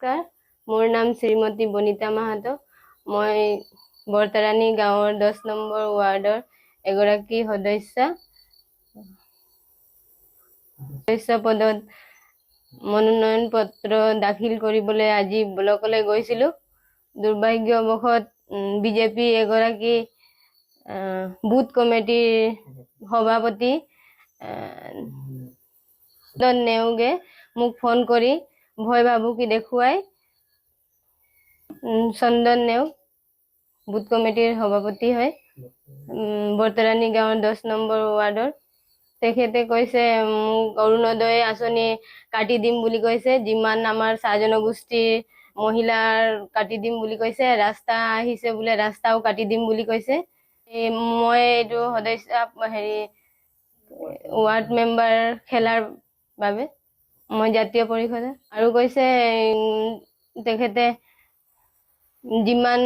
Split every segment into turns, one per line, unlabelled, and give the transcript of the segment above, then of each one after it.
নমস্কাৰ, মোৰ নাম শ্ৰীমতী বনিতা মাহাতো। মই বৰতাৰাণী গাঁৱৰ 10 নম্বৰ ৱাৰ্ডৰ এগৰাকী সদস্য পদত মনোনয়ন পত্ৰ দাখিল কৰিবলৈ আজি ব্লকলৈ গৈছিলোঁ। দুৰ্ভাগ্যবশত বিজেপি এগৰাকী বুথ কমিটিৰ সভাপতি নেওগে মোক ফোন কৰি ভয় ভাবুকি দেখুৱাই চন্দন নেওগ বুথ কমিটিৰ সভাপতি হয় বৰতাৰাণী গাঁৱৰ 10 নম্বৰ ৱাৰ্ডৰ। তেখেতে কৈছে মোক অৰুণোদয় আঁচনি কাটি দিম বুলি কৈছে, যিমান আমাৰ চাহ জনগোষ্ঠীৰ মহিলাৰ কাটি দিম বুলি কৈছে। ৰাস্তা আহিছে বোলে, ৰাস্তাও কাটি দিম বুলি কৈছে। মই এইটো সদস্য ৱাৰ্ড মেম্বাৰ খেলাৰ বাবে মই জাতীয় পৰিষদে আৰু কৈছে তেখেতে যিমান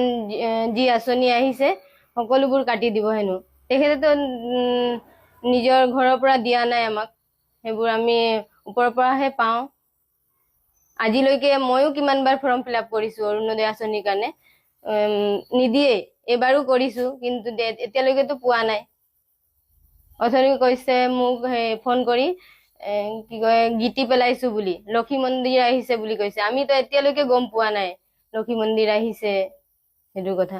যি আঁচনি আহিছে সকলোবোৰ কাটি দিব হেনো। তেখেতেতো নিজৰ ঘৰৰ পৰা দিয়া নাই আমাক, সেইবোৰ আমি ওপৰৰ পৰাহে পাওঁ। আজিলৈকে ময়ো কিমানবাৰ ফৰ্ম ফিল আপ কৰিছো অৰুণোদয় আঁচনিৰ কাৰণে, নিদিয়ে। এবাৰো কৰিছো কিন্তু এতিয়ালৈকেতো পোৱা নাই। অথনি কৈছে মোক ফোন কৰি কি কয় গীতি পেলাইছো বুলি, লক্ষী মন্দিৰ আহিছে বুলি কৈছে। আমিতো এতিয়ালৈকে গম পোৱা নাই লক্ষী মন্দিৰ আহিছে সেইটো কথা।